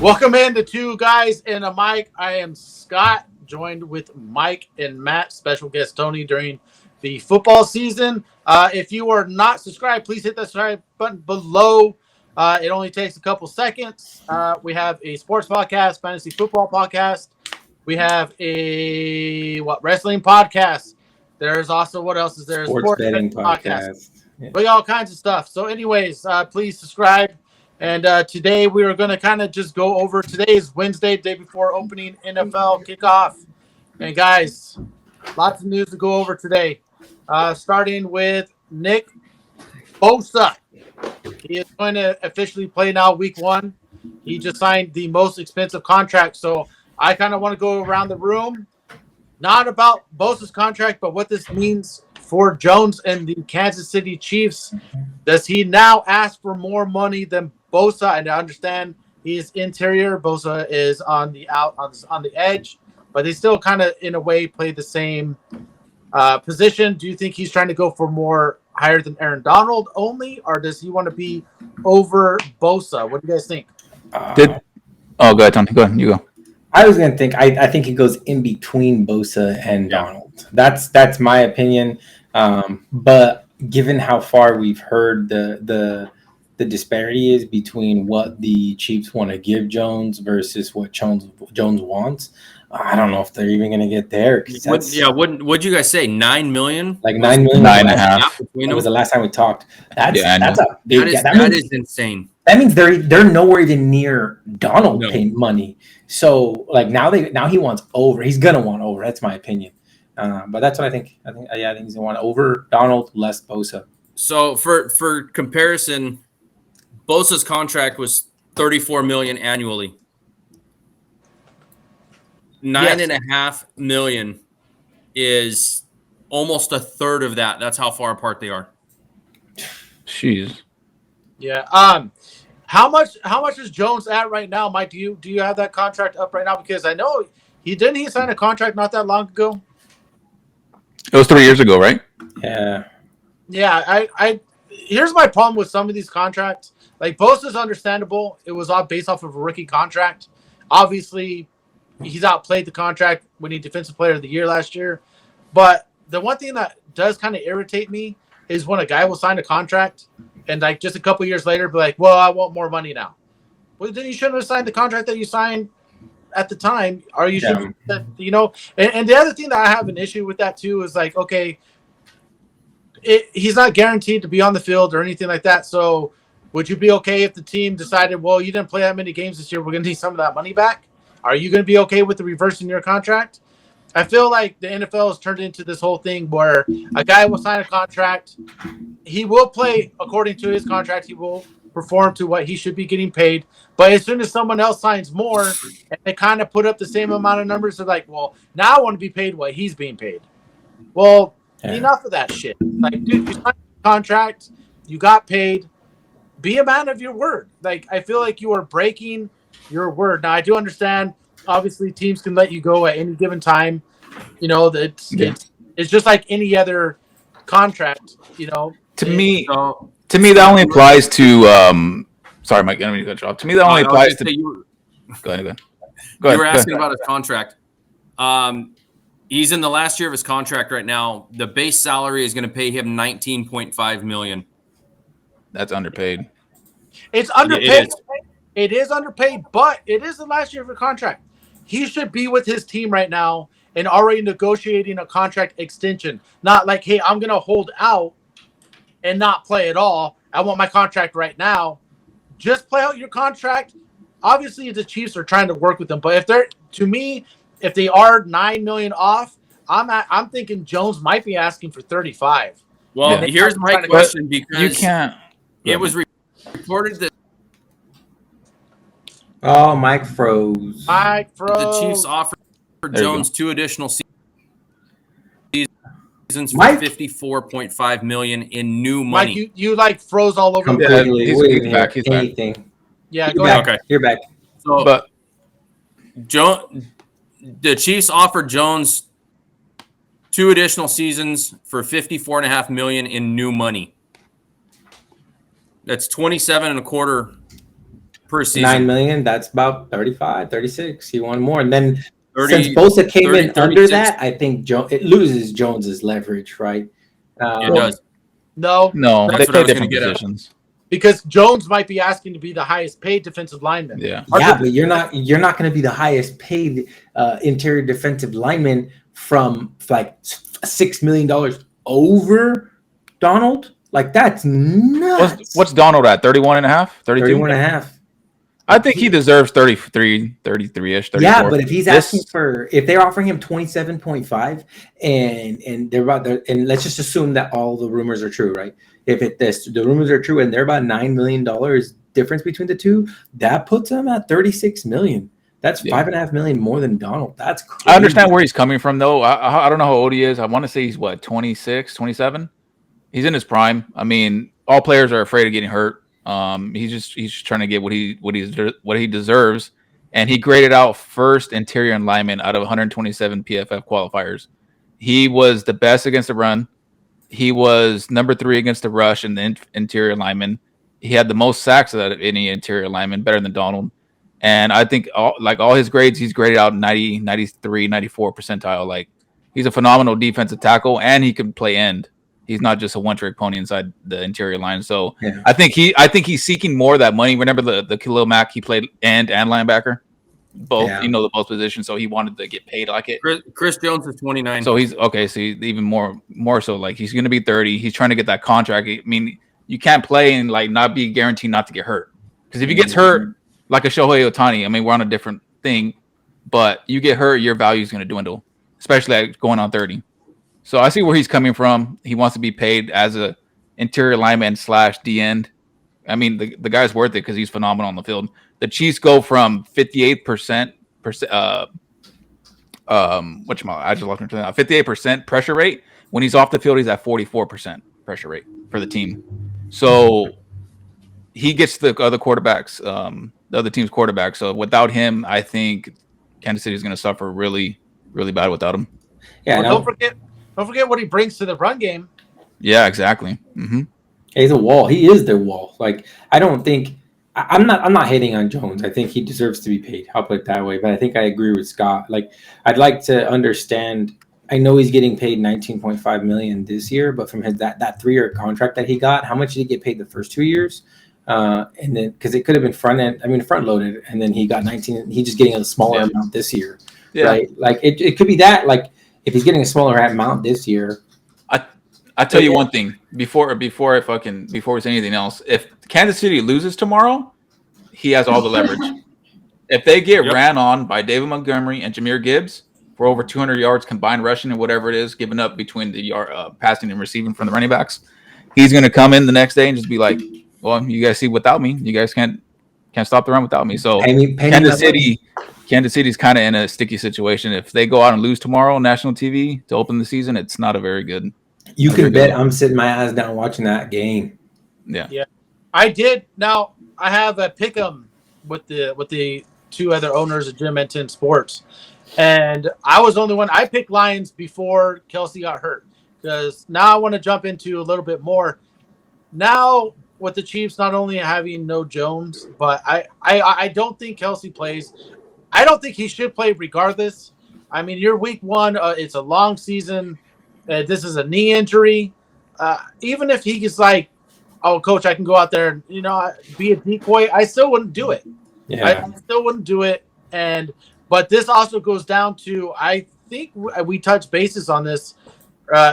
Welcome in to Two Guys and a Mic. I am Scott, joined with Mike and Matt, special guest Tony during the football season. If you are not subscribed, please hit the subscribe button below. It only takes a couple seconds. We have a sports podcast, fantasy football podcast. We have a wrestling podcast. There's also what else is there? Sports betting podcast. Yeah. We got all kinds of stuff. So, anyways, please subscribe. And today we are going to kind of just go over. Today is Wednesday, day before opening NFL kickoff. And guys, lots of news to go over today. Starting with Nick Bosa. He is going to officially play now week 1. He just signed the most expensive contract. So I kind of want to go around the room, not about Bosa's contract, but what this means for Jones and the Kansas City Chiefs. Does he now ask for more money than Bosa? And I understand he's interior. Bosa is on the edge, but they still kind of, in a way, play the same position. Do you think he's trying to go for more higher than Aaron Donald only, or does he want to be over Bosa? What do you guys think? Go ahead, Tony. Go ahead. You go. I was gonna think. I think he goes in between Bosa and Donald. That's my opinion. But given how far we've heard the disparity is between what the Chiefs want to give Jones versus what Jones wants, I don't know if they're even going to get there. What'd you guys say? 9 million? Like 9 million, 9.5. That was the last time we talked. That is insane. That means they're nowhere even near Donald paying money. So like now he wants over. He's gonna want over. That's my opinion. But that's what I think. I think he's gonna want over Donald, less Bosa. So for comparison, Bosa's contract was $34 million annually. 9.5 million is almost a third of that. That's how far apart they are. Jeez. Yeah. How much is Jones at right now, Mike? Do you have that contract up right now? Because I know he signed a contract not that long ago. It was 3 years ago, right? Yeah. Yeah. I here's my problem with some of these contracts. Like Bosa's understandable. It was all based off of a rookie contract. Obviously, he's outplayed the contract winning Defensive Player of the Year last year. But the one thing that does kind of irritate me is when a guy will sign a contract and like just a couple years later be like, well, I want more money now. Well, then you shouldn't have signed the contract that you signed at the time. Or you should, and the other thing that I have an issue with that too is like, okay, he's not guaranteed to be on the field or anything like that. So would you be okay if the team decided, well, you didn't play that many games this year, we're going to need some of that money back? Are you going to be okay with the reversing your contract? I feel like the NFL has turned into this whole thing where a guy will sign a contract. He will play according to his contract. He will perform to what he should be getting paid. But as soon as someone else signs more and they kind of put up the same amount of numbers, they're like, well, now I want to be paid what he's being paid. Well, enough of that shit. Like, dude, you signed a contract. You got paid. Be a man of your word. Like, I feel like you are breaking your word. Now, I do understand, obviously, teams can let you go at any given time. You know, it's just like any other contract, you know. To me, that only applies to sorry, Mike, I don't mean to cut you off. To me, that only applies to Go ahead. You were asking about his contract. He's in the last year of his contract right now. The base salary is going to pay him $19.5 million. That's underpaid. It's underpaid. It is underpaid, but it is the last year of a contract. He should be with his team right now and already negotiating a contract extension. Not like, hey, I'm going to hold out and not play at all. I want my contract right now. Just play out your contract. Obviously, the Chiefs are trying to work with them, but if they are $9 million off, I'm thinking Jones might be asking for 35. Well, here's my question, because you can't. It was reported that Mike froze. The Chiefs offered Jones 2 additional seasons for $54.5 million in new money. Mike, you like froze all over. Completely. He's back. He's anything. back. Yeah, go ahead. Okay, you're back. So, but the Chiefs offered Jones 2 additional seasons for $54.5 million in new money. That's 27.25 per season. 9 million. That's about 35, 36. He won more. And then 30, since Bosa came 30, in under that, I think it loses Jones's leverage, right? It does. No, No, That's they what I play was different gonna get at. positions. because Jones might be asking to be the highest paid defensive lineman. Yeah. Yeah, but you're not going to be the highest paid interior defensive lineman from like $6 million over Donald. Like that's nuts. What's Donald at? 31 and a half? 32? 31 and a half. I think he deserves 33-ish, 34. Yeah, but if he's asking if they're offering him 27.5 and they're about there, and let's just assume that all the rumors are true, right? If the rumors are true and they're about $9 million difference between the two, that puts him at 36 million. That's $5.5 million more than Donald. That's crazy. I understand where he's coming from, though. I don't know how old he is. I want to say he's 26, 27. He's in his prime. I mean, all players are afraid of getting hurt. He's just trying to get what he deserves, and he graded out first interior lineman out of 127 PFF qualifiers. He was the best against the run. He was number 3 against the rush and the interior lineman. He had the most sacks out of any interior lineman, better than Donald. And I think all his grades, he's graded out 90, 93, 94 percentile. Like, he's a phenomenal defensive tackle, and he can play end. He's not just a one-trick pony inside the interior line. So yeah. I think he's seeking more of that money. Remember the Khalil Mack, he played end and linebacker, both the both positions. So he wanted to get paid like it. Chris Jones is 29. So he's okay. So he's even more so, like, he's going to be 30. He's trying to get that contract. I mean, you can't play and like not be guaranteed not to get hurt, because if he gets hurt, like a Shohei Ohtani, I mean, we're on a different thing, but you get hurt, your value is going to dwindle, especially like going on 30. So I see where he's coming from. He wants to be paid as a interior lineman / D end. I mean, the guy's worth it because he's phenomenal on the field. The Chiefs go from 58% 58% pressure rate. When he's off the field, he's at 44% pressure rate for the team. So he gets the other quarterbacks, the other team's quarterback. So without him, I think Kansas City is going to suffer really, really bad without him. Yeah, well, don't forget what he brings to the run game. Yeah, exactly. Mm-hmm. He's a wall. He is their wall. Like, I don't think I'm not hating on Jones. I think he deserves to be paid. I'll put it that way. But I think I agree with Scott. Like, I'd like to understand. I know he's getting paid $19.5 million this year, but from that 3-year contract that he got, how much did he get paid the first 2 years? And then because it could have been front loaded, and then he got 19. He's just getting a smaller amount this year, right? Like it could be that. Like, if he's getting a smaller amount this year, I tell you one thing before we say anything else. If Kansas City loses tomorrow, he has all the leverage. If they get ran on by David Montgomery and Jahmyr Gibbs for over 200 yards combined rushing and whatever it is given up between the passing and receiving from the running backs, he's going to come in the next day and just be like, "Well, you guys see without me, you guys can't stop the run without me." So Kansas City's kind of in a sticky situation. If they go out and lose tomorrow on national TV to open the season, it's not a very good. You can bet I'm sitting my ass down watching that game. Yeah. I did. Now I have a pick'em with the 2 other owners of Jim and 10 Sports, and I was the only one. I picked Lions before Kelsey got hurt, because now I want to jump into a little bit more. Now with the Chiefs not only having no Jones, but I don't think Kelsey plays. I don't think he should play regardless. I mean, you're week 1. It's a long season. This is a knee injury. Even if he gets like, "Oh, coach, I can go out there and be a decoy," I still wouldn't do it. Yeah, I still wouldn't do it. But this also goes down to, I think we touched bases on this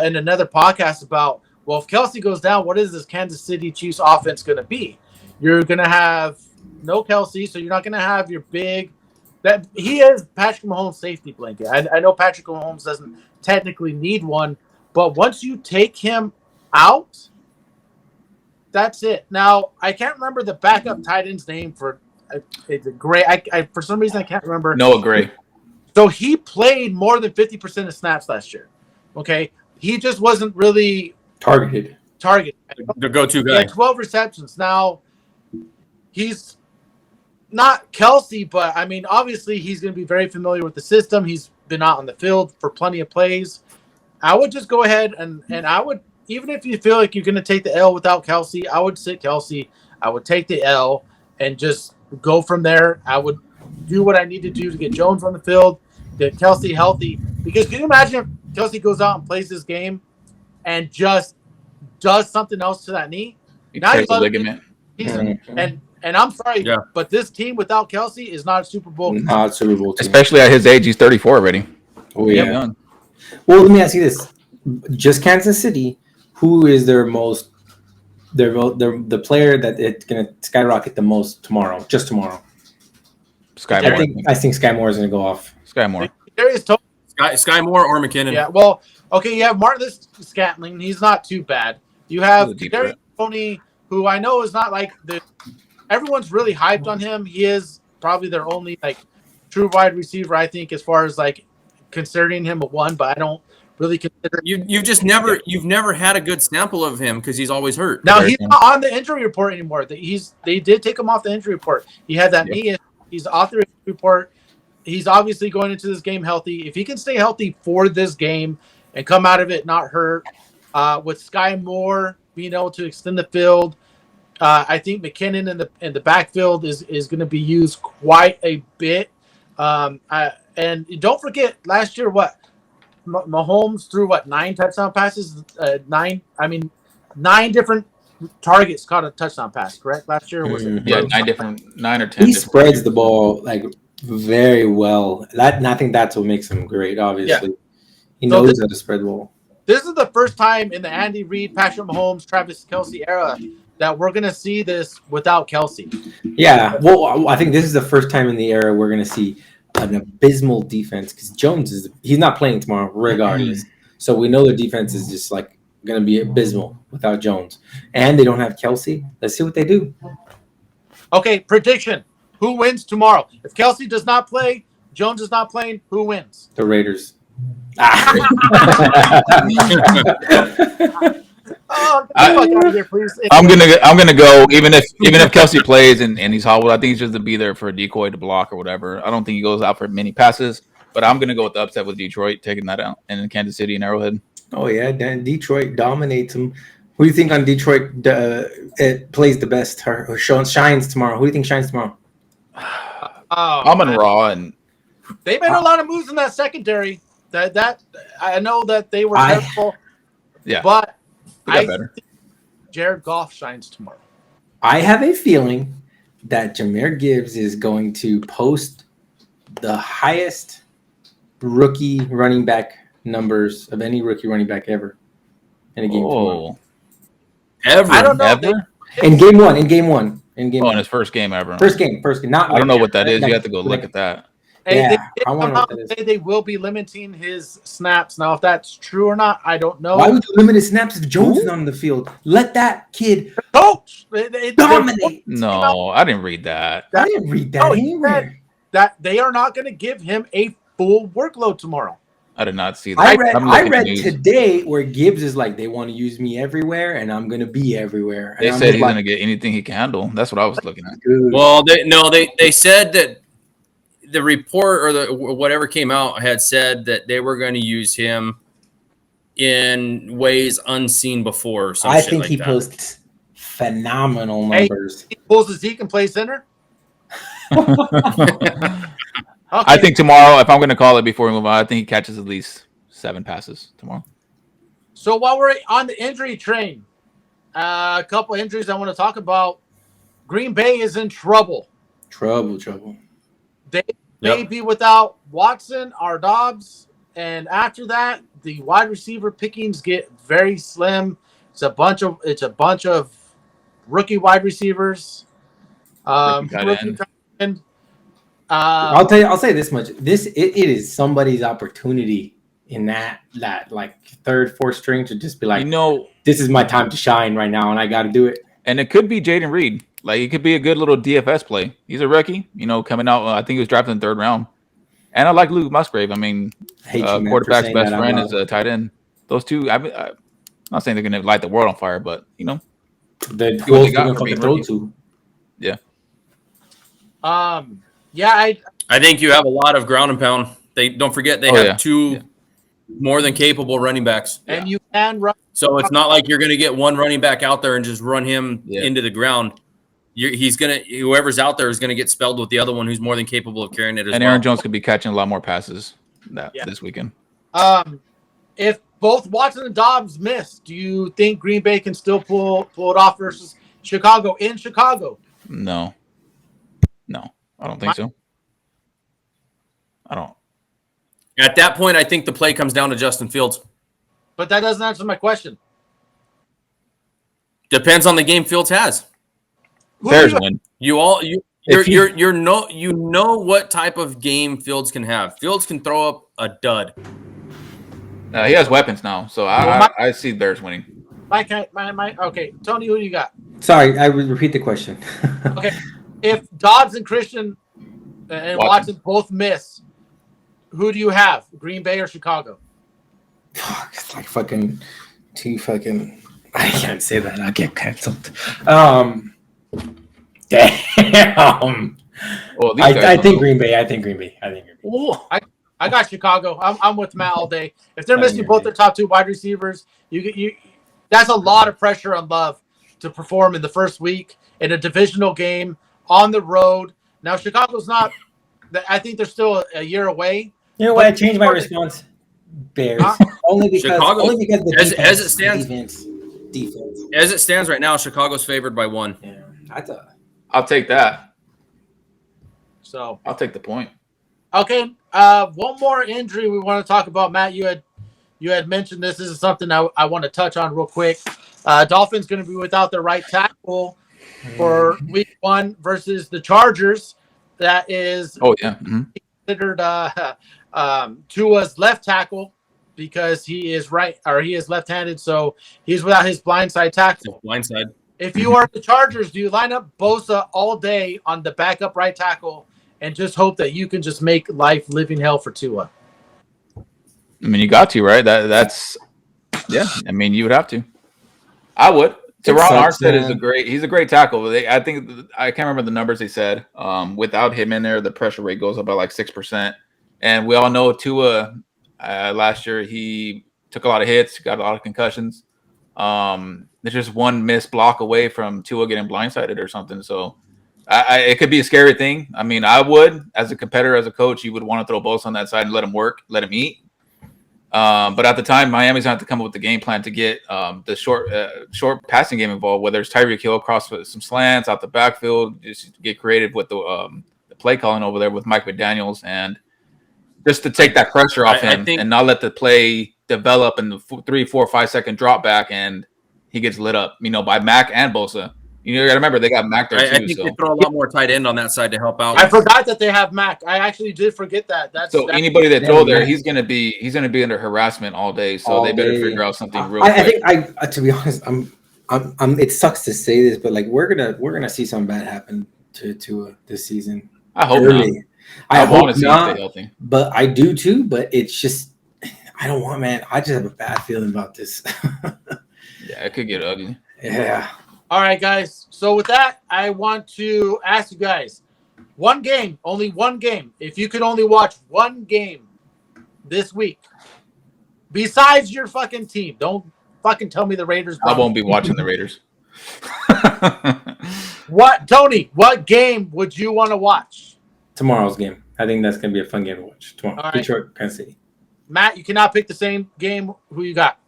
in another podcast about, well, if Kelsey goes down, what is this Kansas City Chiefs offense going to be? You're going to have no Kelsey, so you're not going to have your big. That he is Patrick Mahomes' safety blanket. I know Patrick Mahomes doesn't technically need one, but once you take him out, that's it. Now, I can't remember the backup tight end's name for it's a Gray. I for some reason I can't remember. Noah Gray. So he played more than 50% of snaps last year. Okay, he just wasn't really targeted. The go-to guy. He had 12 receptions. Now, he's not Kelsey, but I mean, obviously he's going to be very familiar with the system. He's been out on the field for plenty of plays. I would just go ahead and I would, even if you feel like you're going to take the L without Kelsey, I would sit Kelsey. I would take the L and just go from there. I would do what I need to do to get Jones on the field, get Kelsey healthy. Because can you imagine if Kelsey goes out and plays this game and just does something else to that knee? He Now tears the you ligament. and I'm sorry, Yeah. but this team without Kelsey is not a Super Bowl. Not Super Bowl team. Especially at his age, he's 34 already. Oh He's yeah. young. Well, let me ask you this: just Kansas City, who is their most, the player that it's gonna skyrocket the most tomorrow? Just tomorrow. Sky I Moore. think Sky Moore is gonna go off. Sky Moore. Darius Sky Moore or McKinnon. Yeah, well, okay, you have Martellus Scantling. He's not too bad. You have He's a deep Darius Tony, who I know is not like everyone's really hyped on him. He is probably their only like true wide receiver, I think, as far as like considering him a one, but I don't really consider. You've never had a good sample of him because he's always hurt. Now he's not on the injury report anymore. They did take him off the injury report. He had that knee. He's off the injury report. He's obviously going into this game healthy. If he can stay healthy for this game and come out of it not hurt, with Sky Moore being able to extend the field, I think McKinnon in the backfield is going to be used quite a bit. And don't forget last year Mahomes threw 9 touchdown passes, 9 different targets caught a touchdown pass, correct? Last year was it? Yeah, 9 or 10. He spreads the ball like very well. And I think that's what makes him great. Obviously, he knows how to spread the ball. This is the first time in the Andy Reid, Patrick Mahomes, Travis Kelce era that we're going to see this without Kelsey. Yeah, well, I think this is the first time in the era we're going to see an abysmal defense because Jones he's not playing tomorrow regardless. So we know the defense is just like going to be abysmal without Jones, and they don't have Kelsey. Let's see what they do. Okay, prediction: who wins tomorrow? If Kelsey does not play, Jones is not playing. Who wins? The Raiders. Oh, get the fuck out of here, please. I'm gonna go even if Kelsey plays and he's hobbled. I think he's just to be there for a decoy to block or whatever. I don't think he goes out for many passes, but I'm gonna go with the upset with Detroit taking that out and in Kansas City and Arrowhead. Oh yeah, Detroit dominates them. Who do you think on Detroit it plays the best or shines tomorrow? Who do you think shines tomorrow? I'm in Raw and they made a lot of moves in that secondary. That I know that they were terrible. Yeah, but I think Jared Goff shines tomorrow. I have a feeling that Jahmyr Gibbs is going to post the highest rookie running back numbers of any rookie running back ever in a game. Ever? I don't know. Ever? In game one. In his first game ever. First game. Not. I don't know what that is. You have to go look at that. Hey, I want to know what that is. say they will be limiting his snaps. Now, if that's true or not, I don't know. Why would you limit his snaps if Jones is not on the field? Let that kid coach dominate. No, I didn't read that. I didn't read that anywhere. That they are not going to give him a full workload tomorrow. I did not see that. I read today where Gibbs is like, they want to use me everywhere, and I'm going to be everywhere. They said he's going to get anything he can handle. That's what I was looking at. Well, they said that the report or whatever came out had said that they were going to use him in ways unseen before. I think he posts phenomenal numbers. He pulls the Zeke and plays center. Okay. I think tomorrow, if I'm going to call it before we move on, I think he catches at least 7 passes tomorrow. So while we're on the injury train, a couple injuries I want to talk about. Green Bay is in trouble. Trouble. They may be without Watson or Dobbs, and after that, the wide receiver pickings get very slim. It's a bunch of rookie wide receivers. I'll say this much. It is somebody's opportunity in that like third, fourth string to just be like, this is my time to shine right now, and I got to do it. And it could be Jaden Reed. Like, it could be a good little DFS play. He's a rookie, coming out. I think he was drafted in the 3rd round. And I like Luke Musgrave. I mean, quarterback's best friend is a tight end. Those two, I'm not saying they're going to light the world on fire, but, they're going to fucking throw to. Yeah. I think you have a lot of ground and pound. Don't forget they have 2 more than capable running backs, and you can run. So it's not like you're going to get one running back out there and just run him into the ground. whoever's out there is gonna get spelled with the other one who's more than capable of carrying it as And well. Aaron Jones could be catching a lot more passes this weekend. If both Watson and Dobbs miss, do you think Green Bay can still pull it off versus Chicago in Chicago? No, I don't think so. I don't. At that point, I think the play comes down to Justin Fields. But that doesn't answer my question. Depends on the game Fields has. Bears win. You know what type of game Fields can have. Fields can throw up a dud. He has weapons now, so I see Bears winning. Okay, Tony, who do you got? Sorry, I would repeat the question. Okay, if Dobbs and Christian and Watson both miss, who do you have? Green Bay or Chicago? Fuck, it's like fucking two fucking. I can't say that. I'll get canceled. Damn. Well, I think Green Bay. I think Green Bay. Ooh, I got Chicago. I'm with Matt all day. If they're I missing think both Green their top two wide receivers, you that's a lot of pressure on Love to perform in the first week in a divisional game on the road. Now Chicago's not. I think they're still a year away. You know what? I changed my response. Bears. Only because the defense, as it stands. Defense. As it stands right now, Chicago's favored by 1. Yeah, I'll take that. So I'll take the point. Okay. One more injury we want to talk about. Matt, you had mentioned this. This is something I want to touch on real quick. Dolphins going to be without their right tackle for week 1 versus the Chargers. That is considered Tua's left tackle because he is left-handed, so he's without his blindside tackle. Blindside. If you are the Chargers, do you line up Bosa all day on the backup right tackle and just hope that you can just make life living hell for Tua? I mean, you got to, right? That's I mean, you would have to. I would. Teron Armstead he's a great tackle. I think I can't remember the numbers they said. Without him in there, the pressure rate goes up by like 6%. And we all know Tua last year he took a lot of hits, got a lot of concussions. There's just one missed block away from Tua getting blindsided or something. So it could be a scary thing. I mean, I would, as a competitor, as a coach, you would want to throw Bosa on that side and let him work, let him eat. But at the time, Miami's going to have to come up with the game plan to get the short passing game involved, whether it's Tyreek Hill across some slants out the backfield, just get creative with the play calling over there with Mike McDaniels, and just to take that pressure off him and not let the play develop in the 3, 4, 5 second drop back and he gets lit up, by Mac and Bosa. You got to remember they got Mac there too. I think they throw a lot more tight end on that side to help out. I forgot that they have Mac. I actually did forget that. That's anybody that throw there, he's gonna be under harassment all day. So they better figure out something real quick. I think to be honest, I'm. It sucks to say this, but like we're gonna see something bad happen to this season. I hope not. I want to see him stay healthy, but I do too. But it's just I don't want, man. I just have a bad feeling about this. Yeah, it could get ugly. Yeah. All right, guys. So with that, I want to ask you guys, only one game. If you could only watch one game this week, besides your fucking team, don't fucking tell me the Raiders. I won't be watching the Raiders. Tony, what game would you want to watch? Tomorrow's game. I think that's going to be a fun game to watch tomorrow. All right. Detroit, Kansas City. Matt, you cannot pick the same game. Who you got?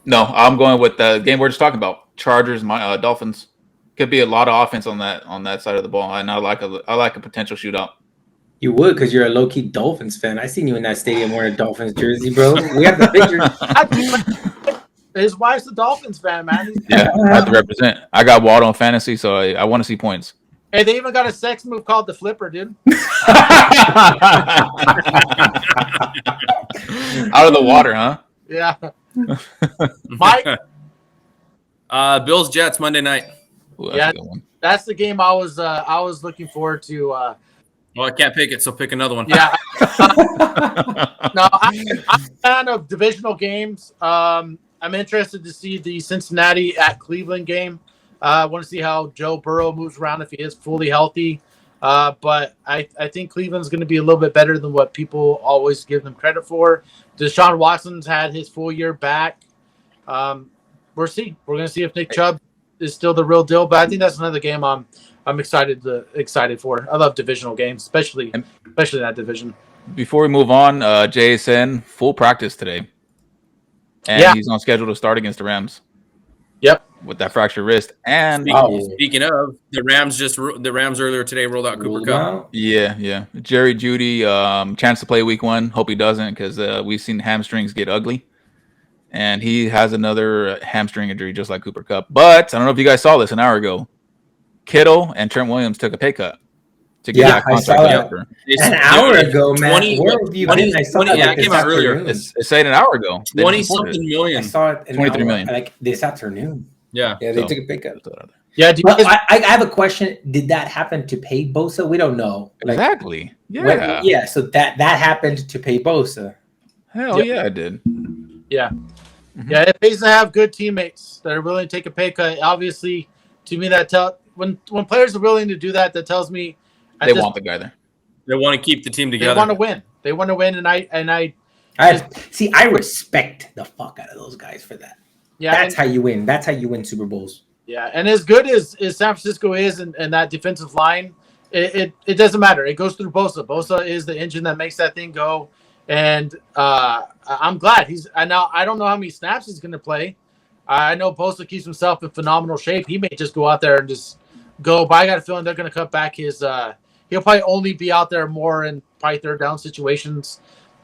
No, I'm going with the game we're just talking about. Chargers, Dolphins. Could be a lot of offense on that side of the ball, and I like a potential shootout. You would, because you're a low-key Dolphins fan. I seen you in that stadium wearing a Dolphins jersey, bro. We have the picture. His wife's a Dolphins fan, man. Yeah, I have to represent. I got Waddle in fantasy, so I want to see points. Hey, they even got a sex move called the flipper, dude. Out of the water, huh? Yeah. Mike? Bills Jets Monday night. Ooh, yeah, that's the game I was looking forward to. Well, I can't pick it, so pick another one. Yeah. No, I'm a fan of divisional games. I'm interested to see the Cincinnati at Cleveland game. I want to see how Joe Burrow moves around if he is fully healthy. But I think Cleveland's going to be a little bit better than what people always give them credit for. Deshaun Watson's had his full year back. We're going to see if Nick Chubb is still the real deal. But I think that's another game I'm excited for. I love divisional games, especially that division. Before we move on, JSN full practice today, and he's on schedule to start against the Rams. Yep, with that fractured wrist. And speaking of the Rams earlier today rolled out Cooper Kupp. Yeah. Jerry Jeudy, chance to play week 1. Hope he doesn't, because we've seen hamstrings get ugly. And he has another hamstring injury just like Cooper Kupp. But I don't know if you guys saw this an hour ago. Kittle and Trent Williams took a pay cut to get that contract after. An hour ago, man. Where have you been? I saw it came out earlier. It's said an hour ago. 20-something million. I saw it 23 million. Like this afternoon. Yeah, they took a pay cut. Yeah, I have a question. Did that happen to pay Bosa? We don't know. Exactly. Yeah. So that happened to pay Bosa. Hell yeah, it did. Yeah. Mm-hmm. Yeah, it pays to have good teammates that are willing to take a pay cut. Obviously, to me, when players are willing to do that, that tells me they want the guy there. They want to keep the team together. They want to win. They want to win, and I respect the fuck out of those guys for that. Yeah, that's how you win. That's how you win Super Bowls. Yeah, and as good as San Francisco is and that defensive line, it doesn't matter. It goes through Bosa. Bosa is the engine that makes that thing go. And I'm glad I don't know how many snaps he's going to play. I know Bosa keeps himself in phenomenal shape. He may just go out there and just go. But I got a feeling they're going to cut back his. He'll probably only be out there more in probably third down situations.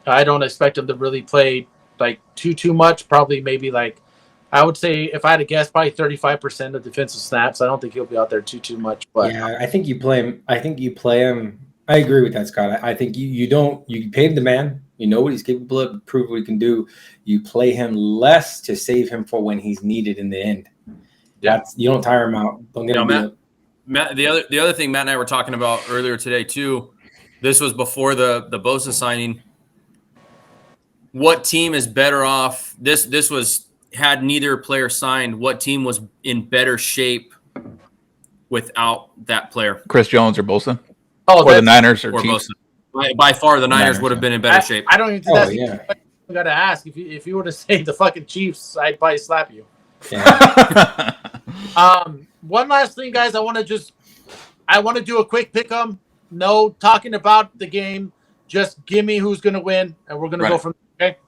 I don't expect him to really play like too much. Probably maybe like. I would say, if I had to guess, probably 35% of defensive snaps. I don't think he'll be out there too much. But yeah, I think you play him. I agree with that, Scott. I think you pay the man. You know what he's capable of. Prove what he can do. You play him less to save him for when he's needed in the end. You don't tire him out. Don't get him. Matt, the other thing Matt and I were talking about earlier today too. This was before the Bosa signing. What team is better off? This was. Had neither player signed, what team was in better shape without that player? Chris Jones or Bosa? Or the Niners or Chiefs? Bosa. By far, the Niners would have been in better shape. I don't even think that's you got to ask. If you were to say the fucking Chiefs, I'd probably slap you. Yeah. One last thing, guys. I want to do a quick pick 'em. No talking about the game. Just give me who's going to win, and we're going to go from there. Okay.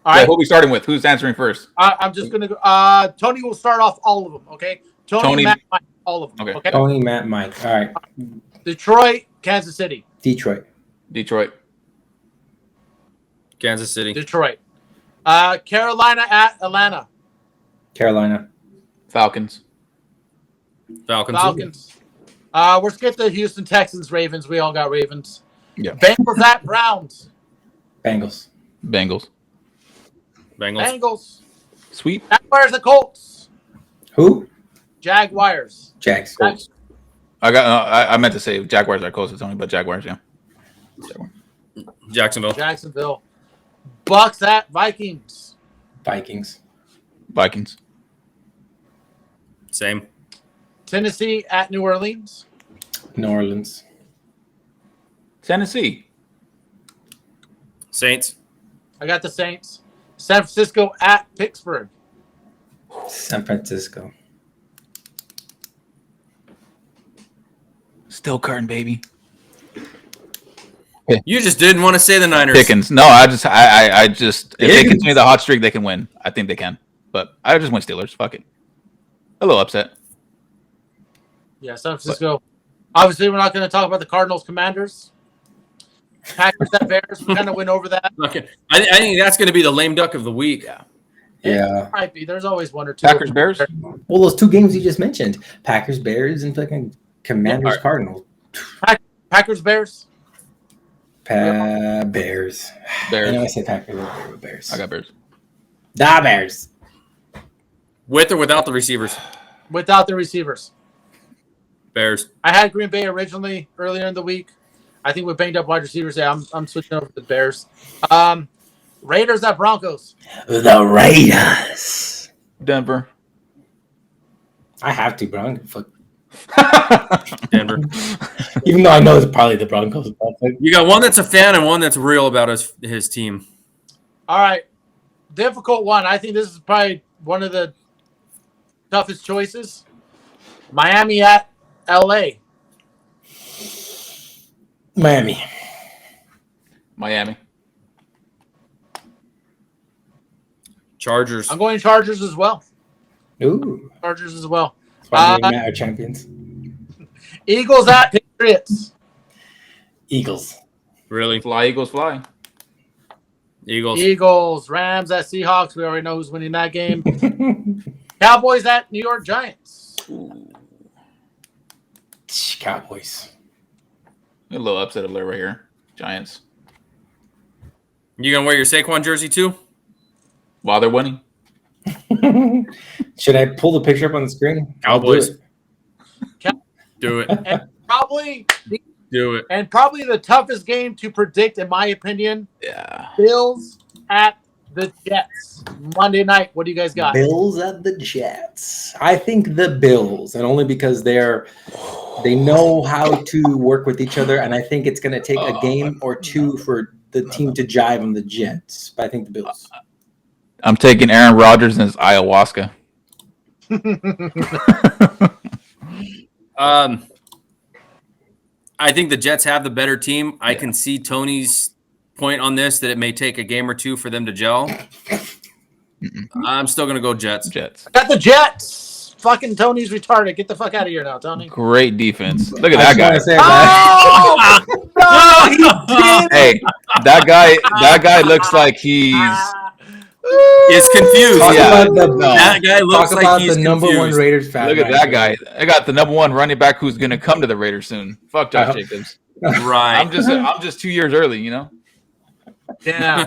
All right. Who are we starting with? Who's answering first? I'm just going to go. Tony will start off all of them, okay? Tony, Matt, Mike, all of them. Okay. Tony, Matt, Mike. All right. Detroit, Kansas City. Detroit. Kansas City. Detroit. Carolina at Atlanta. Carolina. Falcons. We're skipping the Houston Texans, Ravens. We all got Ravens. Yeah. Bengals at Browns. Bengals. Sweet. Jaguars at Colts. Who? Jaguars. Jags. Colts. I meant to say Jaguars are closest, Tony, but Jaguars, yeah. Jacksonville. Bucks at Vikings. Vikings. Same. Tennessee at New Orleans. New Orleans. Tennessee. Saints. I got the Saints. San Francisco at Pittsburgh. San Francisco. Still curtain, baby. You just didn't want to say the Niners. Pickens. No, I just if they continue the hot streak, they can win. I think they can. But I just went Steelers. Fuck it. A little upset. Yeah, San Francisco. Obviously, we're not going to talk about the Cardinals Commanders. Packers at Bears. We kind of went over that. Okay. I think that's going to be the lame duck of the week. Yeah. It might be. There's always one or two. Bears. Well, those two games you just mentioned. Packers, Bears, and fucking Commanders, Cardinals. Packers, Bears. Bears. I know I say Packers, Bears. I got Bears. Da Bears. With or without the receivers? Without the receivers. Bears. I had Green Bay originally earlier in the week. I think with banged up wide receivers, I'm switching over to the Bears. Raiders at Broncos. The Raiders. Denver. I have to, bro. Fuck. Denver. Even though I know it's probably the Broncos. You got one that's a fan and one that's real about his team. All right. Difficult one. I think this is probably one of the toughest choices. Miami at LA. Miami. Miami. Chargers. I'm going Chargers as well. Ooh. Chargers as well. That's why me and Matt are champions. Eagles at Patriots. Eagles. Really? Fly, Eagles, fly. Eagles. Eagles. Rams at Seahawks. We already know who's winning that game. Cowboys at New York Giants. Cowboys. A little upset alert right here. Giants. You gonna wear your Saquon jersey too? While they're winning. Should I pull the picture up on the screen? Cowboys. I'll Do it. And probably Do it. the toughest game to predict, in my opinion. Yeah. Bills at the Jets. Monday night. What do you guys got? Bills at the Jets. I think the Bills, and only because they know how to work with each other, and I think it's going to take a game or two for the team to jive on the Jets. But I think the Bills. I'm taking Aaron Rodgers and his ayahuasca. I think the Jets have the better team. I can see Tony's point on this that it may take a game or two for them to gel. I'm still going to go Jets. Jets. Got the Jets. Fucking Tony's retarded. Get the fuck out of here now, Tony. Great defense. Look at that guy. Oh, no, he did. Hey, that guy looks like he's Is confused. Talk Yeah. about the, That guy looks talk like about he's the number one confused. Raiders fan. look at that guy. I got the number one running back who's gonna come to the Raiders soon. Fuck Josh Jacobs. Right. I'm just 2 years early, you know. Yeah.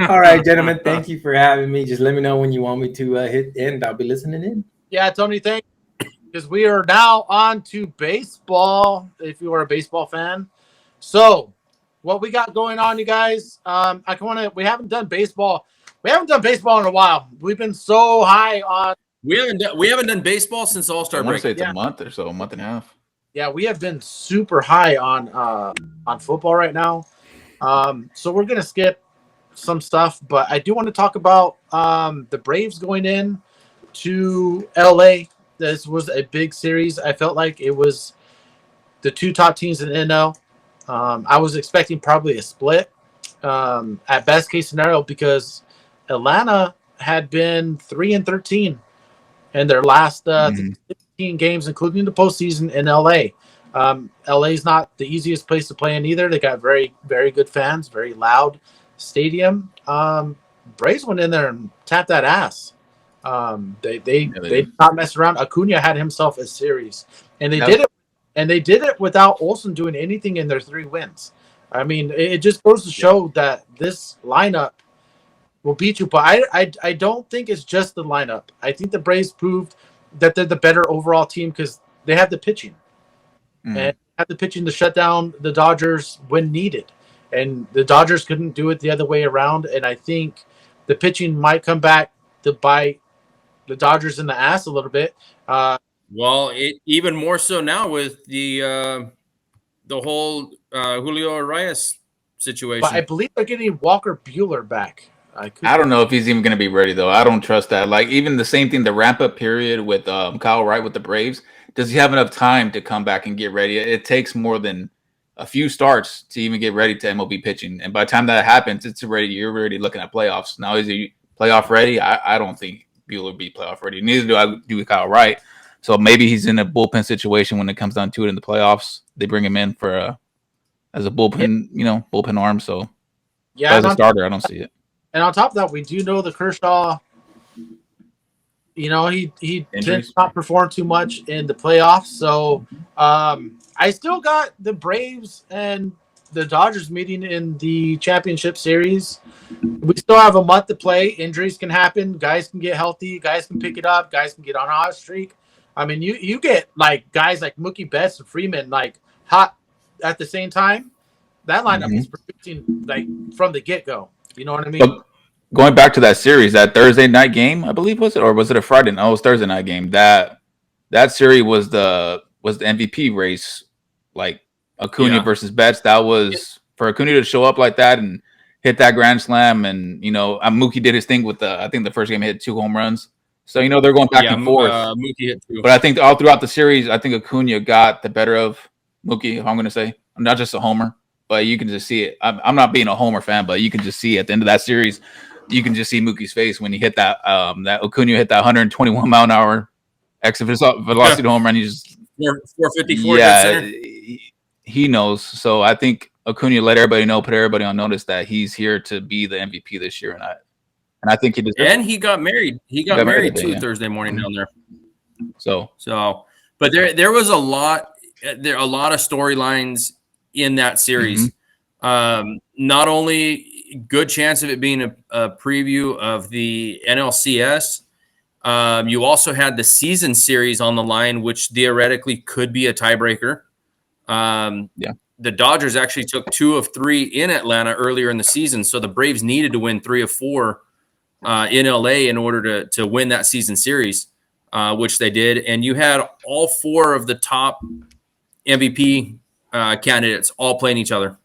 All right, gentlemen. Thank you for having me. Just let me know when you want me to hit end. I'll be listening in. Yeah, Tony, thank you. Because we are now on to baseball, if you are a baseball fan. So, what we got going on, you guys, we haven't done baseball. We haven't done baseball in a while. We've been so high on. We haven't done baseball since All-Star I want to break. say it's Yeah. a month or so, a month and a half. Yeah, we have been super high on football right now. So we're gonna skip some stuff, but I do want to talk about the Braves going in to LA. This was a big series. I felt like it was the two top teams in NL. I was expecting probably a split at best case scenario because Atlanta had been 3-13 in their last 16 games, including the postseason in LA. LA is not the easiest place to play in either. They got very, very good fans, very loud stadium. Braves went in there and tapped that ass. They did not mess around. Acuna had himself a series, and they did it. And they did it without Olsen doing anything in their 3 wins. I mean, it just goes to show that this lineup will beat you. But I don't think it's just the lineup. I think the Braves proved that they're the better overall team because they have the pitching. And have the pitching to shut down the Dodgers when needed. And the Dodgers couldn't do it the other way around. And I think the pitching might come back to bite the Dodgers in the ass a little bit. Well, even more so now with the whole Julio Arias situation. But I believe they're getting Walker Buehler back. I don't know if he's even going to be ready, though. I don't trust that. Like, even the same thing, the ramp-up period with Kyle Wright with the Braves, does he have enough time to come back and get ready? It takes more than a few starts to even get ready to MLB pitching. And by the time that happens, you're already looking at playoffs. Now, is he playoff ready? I don't think Buehler will be playoff ready. Neither do I do with Kyle Wright. So maybe he's in a bullpen situation when it comes down to it in the playoffs. They bring him in for as a bullpen, bullpen arm. So as a starter, I don't see it. And on top of that, we do know the Kershaw. He did not perform too much in the playoffs. So I still got the Braves and the Dodgers meeting in the championship series. We still have a month to play. Injuries can happen. Guys can get healthy. Guys can pick it up. Guys can get on a hot streak. I mean, you get like guys like Mookie Betts and Freeman like hot at the same time. That lineup is producing like from the get-go. You know what I mean? But going back to that series, that Thursday night game, I believe was it a Friday? No, it was Thursday night game. That series was the MVP race, like Acuna versus Betts. That was for Acuna to show up like that and hit that grand slam, and Mookie did his thing with I think the first game he hit 2 home runs. So they're going back Yeah, and forth. Mookie hit 2. But I think all throughout the series, I think Acuna got the better of Mookie. If I'm going to say, I'm not just a homer, but you can just see it. I'm not being a homer fan, but you can just see at the end of that series, you can just see Mookie's face when he hit that. That Acuna hit that 121 mile an hour exit velocity home run. He just 454 dead center. He knows. So I think Acuna let everybody know, put everybody on notice that he's here to be the MVP this year, and I think he deserves. And he got married. He got married too Thursday morning down there. So, but there was a lot of storylines in that series. Not only good chance of it being a preview of the NLCS. You also had the season series on the line, which theoretically could be a tiebreaker. The Dodgers actually took 2 of 3 in Atlanta earlier in the season, so the Braves needed to win 3 of 4 in LA in order to win that season series, which they did. And you had all 4 of the top MVP candidates all playing each other.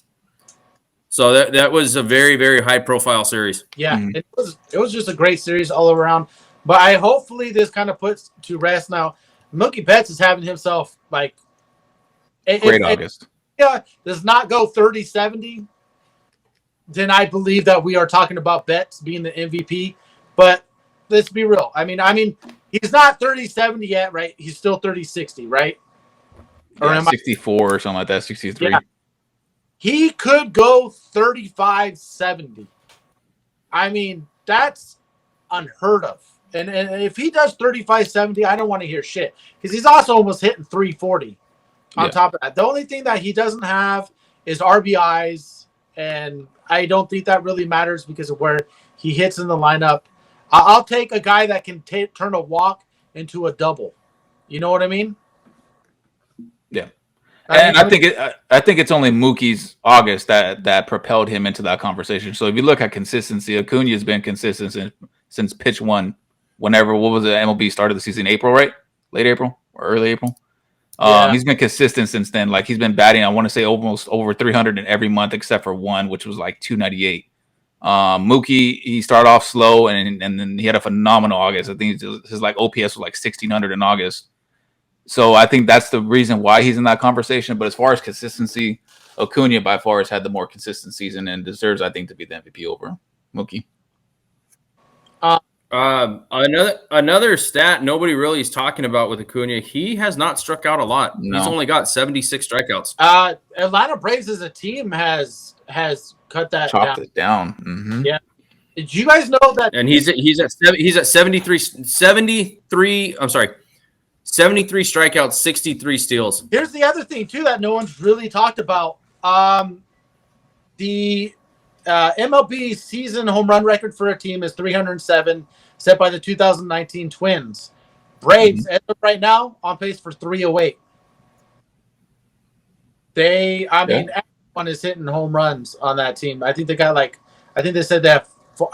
So that was a very, very high profile series. Yeah, it was just a great series all around. But hopefully this kind of puts to rest now. Mookie Betts is having himself like great August. Does not go 30-70, then I believe that we are talking about Betts being the MVP. But let's be real. I mean, he's not 30-70 yet, right? He's still 30-60, right? Or 64 or something like that, 63. Yeah. He could go 35-70. I mean, that's unheard of. And if he does 35-70, I don't want to hear shit. Because he's also almost hitting 340 on top of that. The only thing that he doesn't have is RBIs, and I don't think that really matters because of where he hits in the lineup. I'll take a guy that can turn a walk into a double. You know what I mean? Yeah. And I think it's only Mookie's August that propelled him into that conversation. So if you look at consistency, Acuna has been consistent since pitch 1. Whenever, what was it, MLB started the season? April, right? Late April or early April? He's been consistent since then. Like, he's been batting, I want to say, almost over 300 in every month except for one, which was like 298. Mookie, he started off slow, and then he had a phenomenal August. I think his like OPS was like 1,600 in August. So I think that's the reason why he's in that conversation. But as far as consistency, Acuna by far has had the more consistent season and deserves, I think, to be the MVP over Mookie. Another stat nobody really is talking about with Acuna, he has not struck out a lot. No. He's only got 76 strikeouts. Atlanta Braves as a team has cut that chopped it down. Mm-hmm. Yeah. Did you guys know that? And he's at 73. I'm sorry, 73 strikeouts, 63 steals. Here's the other thing too that no one's really talked about. The MLB season home run record for a team is 307, set by the 2019 Twins. Braves, as of right now, on pace for 308. Mean, everyone is hitting home runs on that team. I think they got they said they have 4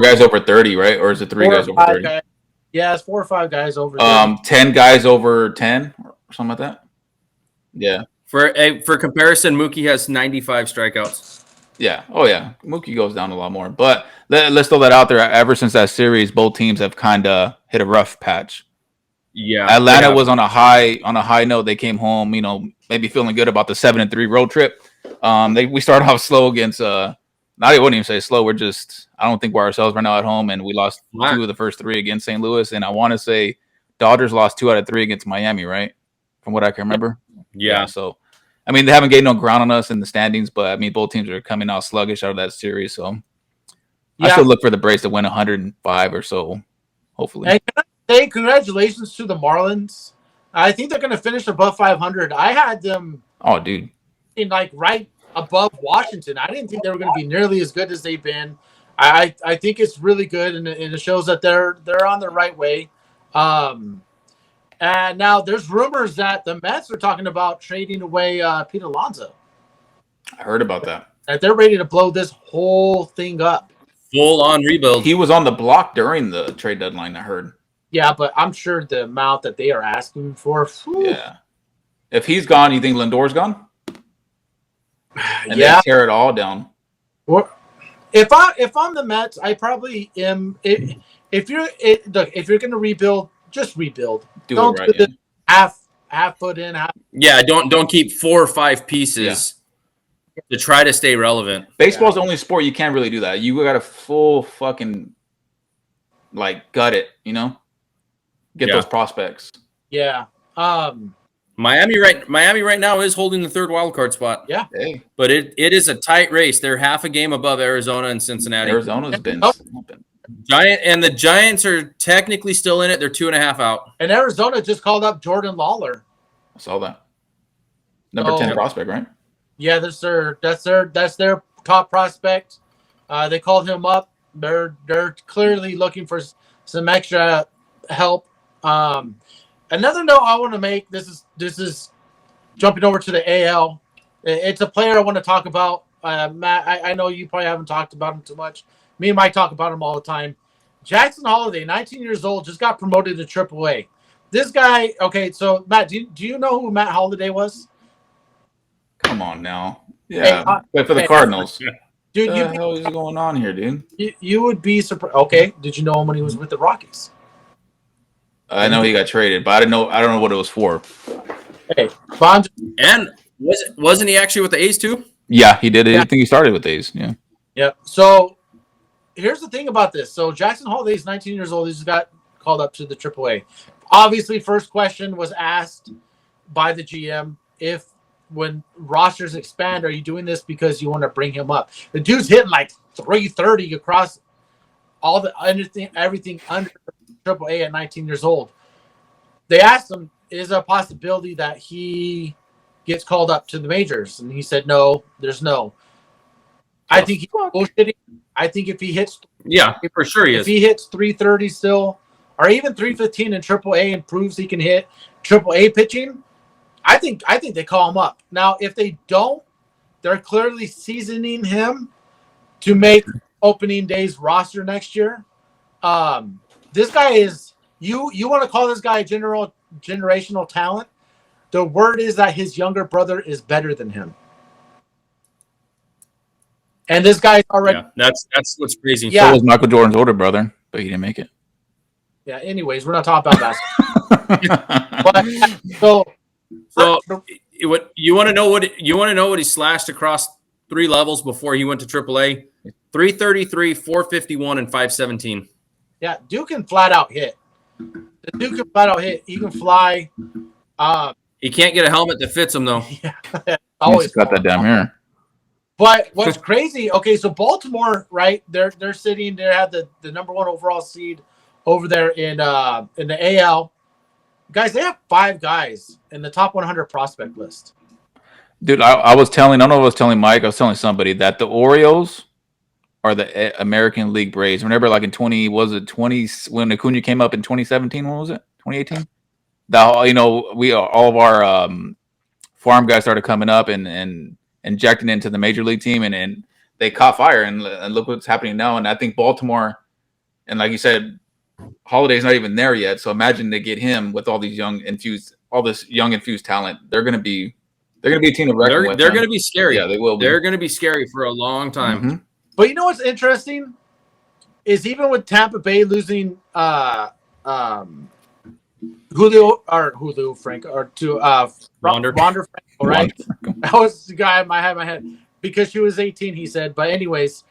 guys over 30, right? Or is it 3 guys over 30? Yeah, it's 4 or 5 guys over 30. 10 guys over 10 or something like that. Yeah. For comparison, Mookie has 95 strikeouts. Yeah. Oh, yeah. Mookie goes down a lot more. But let's throw that out there. Ever since that series, both teams have kind of hit a rough patch. Yeah. Atlanta was on a high note. They came home, maybe feeling good about the 7-3 road trip. We started off slow against I wouldn't even say slow. I don't think we're ourselves right now at home, and we lost 2 of the first 3 against St. Louis. And I want to say Dodgers lost 2 out of 3 against Miami, right? From what I can remember. Yeah. So they haven't gained no ground on us in the standings, but both teams are coming out sluggish out of that series. So I still look for the Braves to win 105 or so, hopefully. Hey, can I say congratulations to the Marlins? I think they're going to finish above 500. I had them. Oh, dude. Right above Washington. I didn't think they were going to be nearly as good as they've been. I think it's really good, and it shows that they're on the right way. And now there's rumors that the Mets are talking about trading away Pete Alonso. I heard about that. That they're ready to blow this whole thing up. Full on rebuild. He was on the block during the trade deadline, I heard. Yeah, but I'm sure the amount that they are asking for. Whew. Yeah. If he's gone, you think Lindor's gone? And yeah. they tear it all down. If I'm the Mets, I probably am. If you're going to rebuild, just rebuild. Don't right, do this half put in, half. Yeah, don't keep 4 or 5 pieces to try to stay relevant. Baseball's the only sport you can't really do that. You got to full fucking like gut it, get those prospects. Yeah. Miami right now is holding the 3rd wild card spot. Yeah. Hey, But it is a tight race. They're half a game above Arizona and Cincinnati. Arizona's been The Giants are technically still in it. They're 2.5 out. And Arizona just called up Jordan Lawler. I saw that. Number 10 prospect, right? Yeah, that's their top prospect. They called him up. They're clearly looking for some extra help. Another note I want to make. This is jumping over to the AL. It's a player I want to talk about. Matt, I know you probably haven't talked about him too much. Me and Mike talk about him all the time. Jackson Holliday, 19 years old, just got promoted to AAA. This guy, okay, so Matt, do you know who Matt Holliday was? Come on now. Yeah, but for the Cardinals. Dude, what the hell is going on here, dude? You would be surprised. Okay, did you know him when he was with the Rockies? I know he got traded, but I don't know what it was for. Hey, Bond. And wasn't he actually with the A's too? Yeah, he did. I think he started with the A's. Yeah. Yep. So here's the thing about this. So Jackson Holliday is 19 years old. He's got called up to the AAA. Obviously, first question was asked by the GM if when rosters expand, are you doing this because you want to bring him up? The dude's hitting like 330 across all the everything under AAA at 19 years old. They asked him, is there a possibility that he gets called up to the majors? And he said, no, there's no. I think he's bullshitting. I think if he hits, for sure he is. If he hits 330 still, or even 315 in AAA and proves he can hit AAA pitching, I think they call him up. Now, if they don't, they're clearly seasoning him to make opening day's roster next year. This guy is you want to call this guy generational talent. The word is that his younger brother is better than him. And this guy's already that's what's crazy. So was Michael Jordan's older brother, but he didn't make it. Yeah, anyways, we're not talking about basketball. So what you want to know what he slashed across 3 levels before he went to AAA? 333, 451, and 517. Yeah, Duke can flat out hit. The Duke can flat out hit. He can fly. He can't get a helmet that fits him though. Yeah, always got that down here. But what's crazy? Okay, so Baltimore, right? They're sitting. They have the number 1 overall seed over there in the AL. Guys, they have 5 guys in the top 100 prospect list. Dude, I was telling, I don't know if I was telling Mike, I was telling somebody that the Orioles are the American League Braves. Remember, like in when Acuna came up in 2017? When was it? 2018? All of our farm guys started coming up and injecting into the major league team, and they caught fire. And look what's happening now. And I think Baltimore, and like you said, Holiday's not even there yet. So imagine they get him with all this young infused talent. They're gonna be a team to reckon with. They're gonna be scary. Yeah, they will be. They're gonna be scary for a long time. Mm-hmm. But you know what's interesting is even with Tampa Bay losing Julio Franco or to Wander Franco, right? That was the guy in my head because she was 18. He said, but anyways,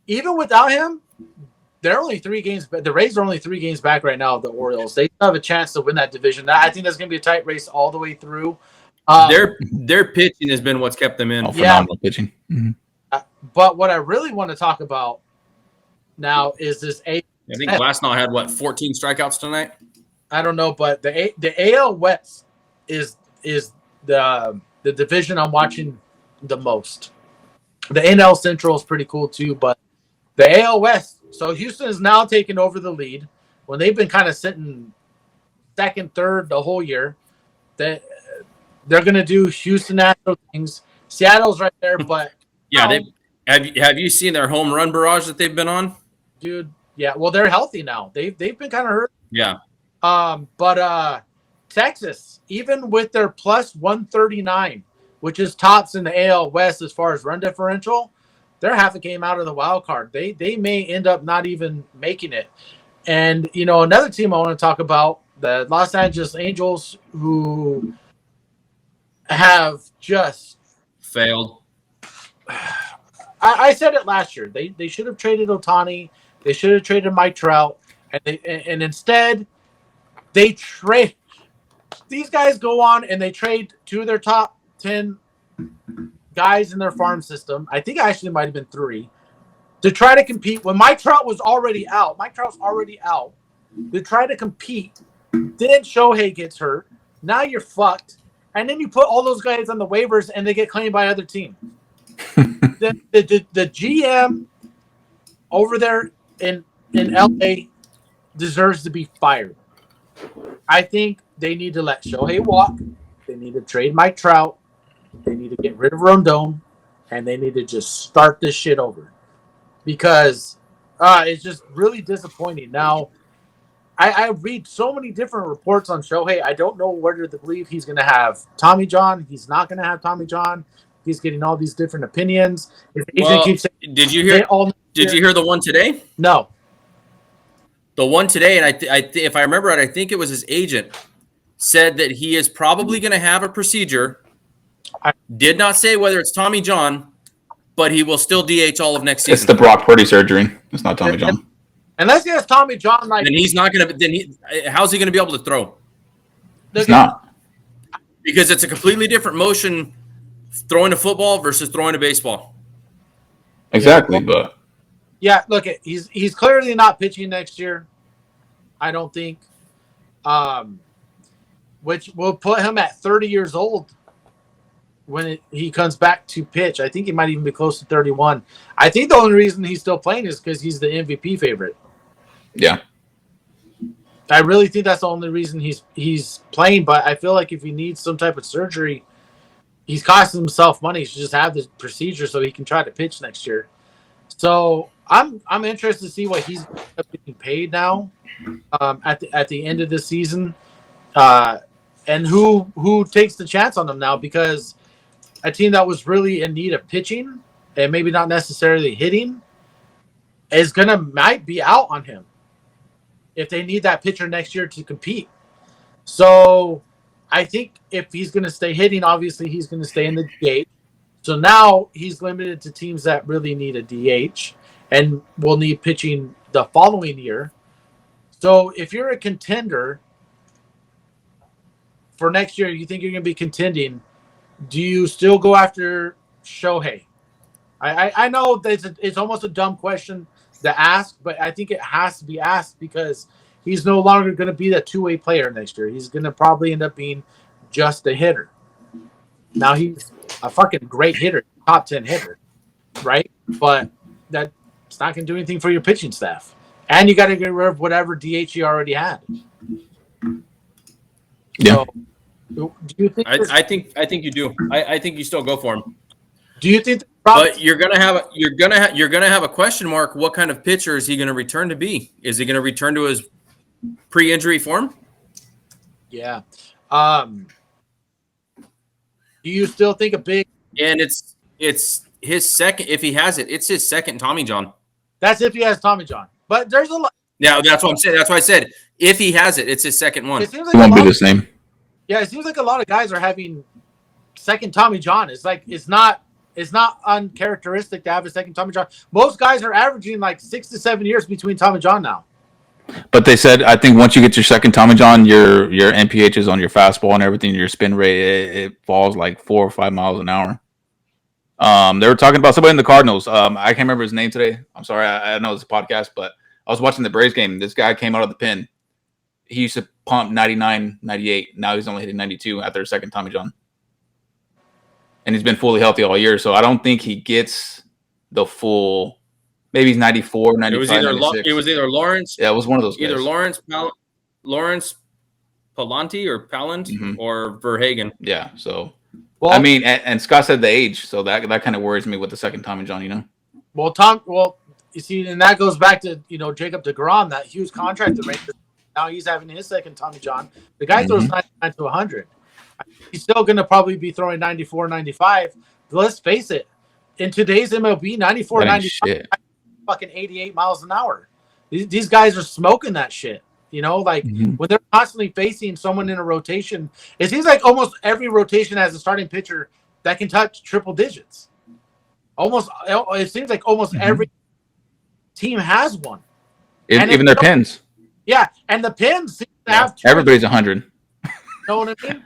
even without him, they're only 3 games. But the Rays are only 3 games back right now of the Orioles. They have a chance to win that division. I think that's going to be a tight race all the way through. Their pitching has been what's kept them in. Phenomenal pitching. Mm-hmm. But what I really want to talk about now is this. I think Glasnow had 14 strikeouts tonight. I don't know, but the AL West is the division I'm watching the most. The NL Central is pretty cool too, but the AL West. So Houston is now taking over the lead when they've been kind of sitting second, third the whole year. They're going to do Houston Astros things. Seattle's right there, but yeah, have you seen their home run barrage that they've been on, dude? Yeah, well, they're healthy now. They've been kind of hurt. Yeah. But Texas, even with their plus 139, which is tops in the AL West as far as run differential, they're half a game out of the wild card. They may end up not even making it. And another team I want to talk about, the Los Angeles Angels, who have just failed. I said it last year. They should have traded Ohtani. They should have traded Mike Trout, and instead they trade. These guys go on and they trade 2 of their top 10 guys in their farm system. I think actually might have been 3 to try to compete when Mike Trout was already out. Mike Trout's already out to try to compete. Then Shohei gets hurt. Now you're fucked. And then you put all those guys on the waivers and they get claimed by other teams. the GM over there in LA deserves to be fired. I think they need to let Shohei walk. They need to trade Mike Trout. They need to get rid of Rondon. And they need to just start this shit over. Because it's just really disappointing. Now, I read so many different reports on Shohei. I don't know whether to believe he's going to have Tommy John. He's not going to have Tommy John. He's getting all these different opinions. Did you hear? Did you hear the one today? No. The one today, and if I remember right, I think it was his agent said that he is probably going to have a procedure. Did not say whether it's Tommy John, but he will still DH all of next season. It's the Brock Purdy surgery. It's not Tommy John. Unless he has Tommy John, then he's not going to. How's he going to be able to throw? It's not, because it's a completely different motion throwing a football versus throwing a baseball. Exactly, but yeah, look, he's clearly not pitching next year. I don't think, which will put him at 30 years old when he comes back to pitch. I think he might even be close to 31. I think the only reason he's still playing is because he's the MVP favorite. Yeah. I really think that's the only reason he's playing, but I feel like if he needs some type of surgery, he's costing himself money. He should just have the procedure so he can try to pitch next year. So I'm interested to see what he's getting paid now at the end of the season, and who takes the chance on him now, because a team that was really in need of pitching and maybe not necessarily hitting might be out on him if they need that pitcher next year to compete. So I think if he's going to stay hitting, obviously he's going to stay in the DH. So now he's limited to teams that really need a DH and will need pitching the following year. So if you're a contender for next year, you think you're going to be contending, do you still go after Shohei? I know that it's almost a dumb question to ask, but I think it has to be asked because he's no longer going to be that two-way player next year. He's going to probably end up being just a hitter. Now he's a fucking great hitter, top 10 hitter, right? But that's not going to do anything for your pitching staff. And you got to get rid of whatever DH you already had. Yeah. So, do you think? I think you do. I think you still go for him. Do you think? But you're gonna have a question mark. What kind of pitcher is he going to return to be? Is he going to return to his pre-injury form? Yeah. Do you still think a big? And it's his second. If he has it, it's his second Tommy John. That's if he has Tommy John. But there's a lot. Yeah, that's what I'm saying. That's why I said if he has it, it's his second one. It seems like it won't be the same. Yeah, it seems like a lot of guys are having second Tommy John. It's like it's not uncharacteristic to have a second Tommy John. Most guys are averaging like 6 to 7 years between Tommy John now. But they said, I think once you get your second Tommy John, your MPH is on your fastball and everything. Your spin rate it falls like 4 or 5 miles an hour. They were talking about somebody in the Cardinals. I can't remember his name today. I'm sorry. I know it's a podcast, but I was watching the Braves game. This guy came out of the pen. He used to pump 99, 98. Now he's only hitting 92 after a second Tommy John. And he's been fully healthy all year. So I don't think he gets the full. Maybe he's 94, 95, it was either Lawrence. Yeah, it was one of those guys. Either Lawrence Palante or Palland or Verhagen. Yeah, so well, I mean, and Scott said the age, so that kind of worries me with the second Tommy John, you know. Well, you see, and that goes back to Jacob deGrom, that huge contract. The Rangers now he's having his second Tommy John. The guy throws 99 to 100. He's still going to probably be throwing 94, 95. But let's face it, in today's MLB, 94, That ain't 95, shit. fucking 88 miles an hour. These guys are smoking that shit. You know, like Mhm. when they're constantly facing someone in a rotation, it seems like almost every rotation has a starting pitcher that can touch triple digits. It seems like almost Mhm. every team has one. Even their pins. Yeah, and the Pins seem to have two. Everybody's 100. You know what I mean?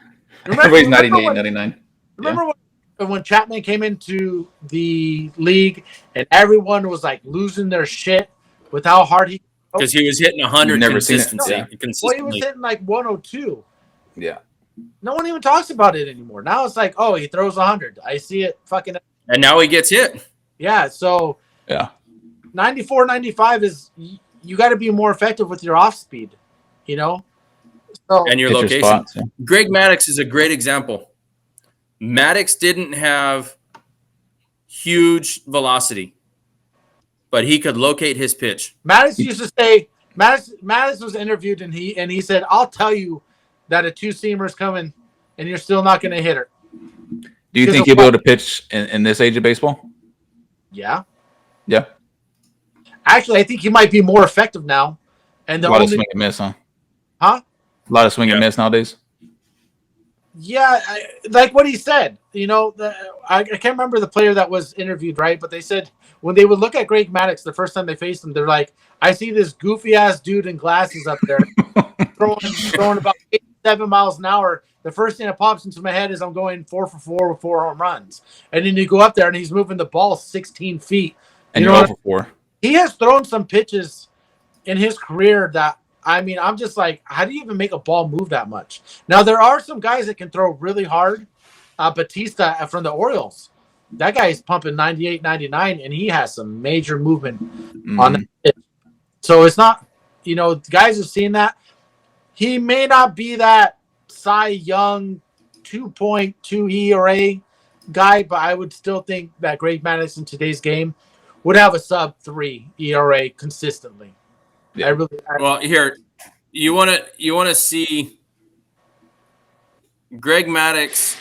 Everybody's 98, 99. Remember when Chapman came into the league and everyone was like losing their shit with how hard he Because he was hitting 100 You've never seen it. consistently. Well, he was hitting like 102. Yeah. No one even talks about it anymore. Now it's like, oh, he throws 100. I see it fucking. And now he gets hit. Yeah, so Yeah. 94, 95 is you got to be more effective with your off speed, you know. So And your Hit location. spots, yeah. Greg Maddux is a great example. Maddux didn't have huge velocity, but he could locate his pitch. Mattis used to say Mattis was interviewed and he said, "I'll tell you that a two-seamer is coming, and you're still not going to hit her." Do you think he'll be able to pitch in this age of baseball? Yeah, Yeah. actually, I think he might be more effective now. And A lot of swing and miss, huh? Huh? A lot of swing and miss nowadays. Yeah, like what he said. You know, I can't remember the player that was interviewed, right? But they said when they would look at Greg Maddux the first time they faced him, they're like, "I see this goofy ass dude in glasses up there throwing about 87 miles an hour. The first thing that pops into my head is I'm going 4 for 4 with 4 home runs." And then you go up there and he's moving the ball 16 feet. And You you're know 0 for 4. He has thrown some pitches in his career that, I mean, I'm just like, how do you even make a ball move that much? Now, there are some guys that can throw really hard. Batista from the Orioles. That guy is pumping 98, 99, and he has some major movement on that pitch. So it's not, you know, guys are seeing that. He may not be that Cy Young 2.2 ERA guy, but I would still think that Greg Maddux in today's game would have a sub-3 ERA consistently. Yeah. Well, here you want to see Greg Maddux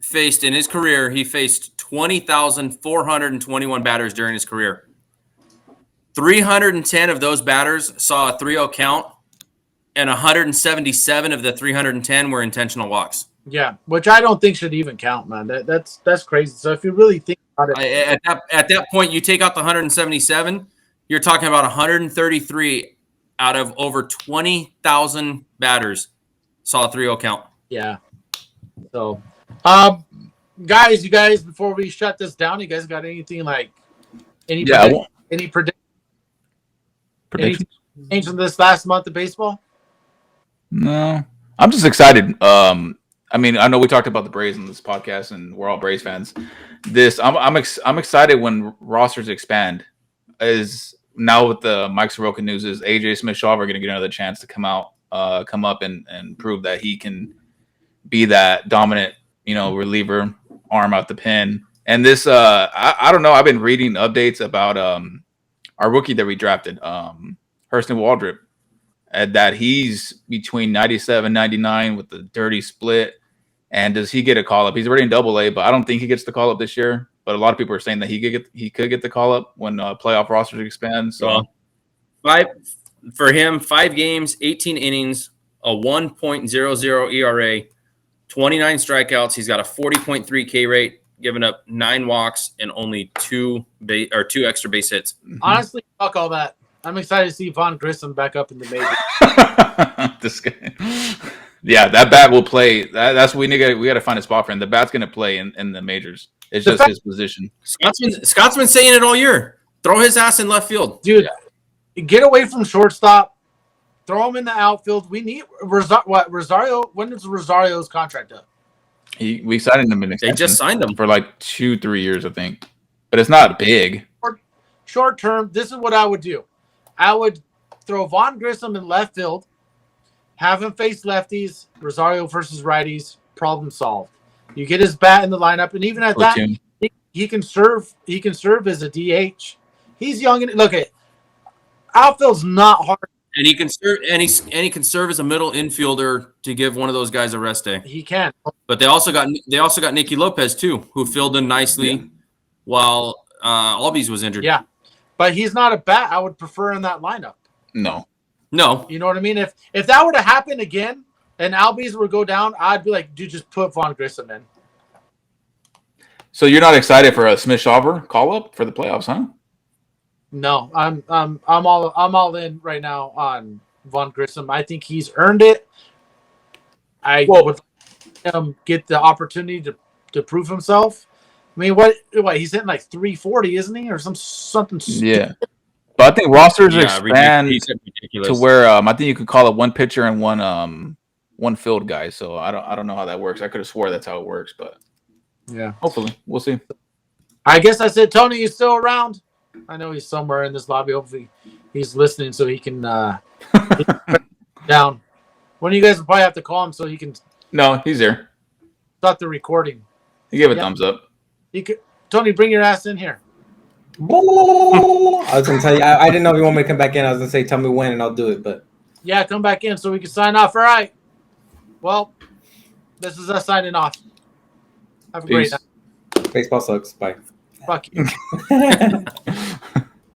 faced in his career. He faced 20,421 batters during his career. 310 of those batters saw a 3-0 count, and 177 of the 310 were intentional walks. Yeah, which I don't think should even count, man. That's crazy. So if you really think about it, At that point, you take out the 177, you're talking about 133 out of over 20,000 batters saw a 3-0 count. yeah. So, guys, before we shut this down, you guys got anything like any Predictions? change in this last month of baseball? No. I'm just excited. I mean, I know we talked about the Braves in this podcast, and we're all Braves fans. I'm excited when rosters expand. Is now with the Mike Soroka news is AJ Smith-Shawver going to get another chance to come up and prove that he can be that dominant, reliever, arm out the pen. And this, I don't know. I've been reading updates about our rookie that we drafted, Hurston Waldrop, that he's between 97, 99 with the dirty split. And does he get a call up? He's already in Double-A, but I don't think he gets the call up this year. But a lot of people are saying that he could get the call up when playoff rosters expand. So, for him, 5 games, 18 innings, a 1.00 ERA, 29 strikeouts. He's got a 40.3 K rate, giving up 9 walks and only 2 extra base hits. Honestly, fuck all that. I'm excited to see Vaughn Grissom back up in the majors. This guy. Yeah, that bat will play. That's what we got to find a spot for him. The bat's going to play in the majors. It's just his position. Scott's been saying it all year. Throw his ass in left field. Dude, get away from shortstop. Throw him in the outfield. We need Rosario. When is Rosario's contract up? We signed him in extension. They just signed him for like 2-3 years, I think. But it's not big. Short term, this is what I would do. I would throw Vaughn Grissom in left field, have him face lefties, Rosario versus righties, problem solved. You get his bat in the lineup, and even at that, he can serve. He can serve as a DH. He's young and look at outfield's not hard. And he can serve, and he can serve as a middle infielder to give one of those guys a rest day. He can. But they also got Nicky Lopez too, who filled in nicely while Albies was injured. Yeah, but he's not a bat I would prefer in that lineup. No. You know what I mean? If that were to happen again and Albies would go down, I'd be like, dude, just put Vaughn Grissom in. So you're not excited for a Smith-Shawver call-up for the playoffs, huh? No, I'm all in right now on Vaughn Grissom. I think he's earned it. I would like him get the opportunity to prove himself. I mean, what he's hitting like 340, isn't he, or something? Yeah, but I think rosters expand ridiculous. to where I think you could call it one pitcher and one field guy. So I don't know how that works. I could have swore that's how it works, but yeah, hopefully we'll see. I guess I said, Tony, you still around? I know he's somewhere in this lobby. Hopefully he's listening so he can down. One of you guys will probably have to call him so he can No, he's there. stop the recording. He gave a thumbs up. He could, Tony, bring your ass in here. I was gonna tell you. I didn't know if you want me to come back in. I was gonna say, tell me when, and I'll do it. But Yeah, come back in so we can sign off. All right. Well, this is us signing off. Have a great Peace. night. baseball sucks. Bye. Fuck you.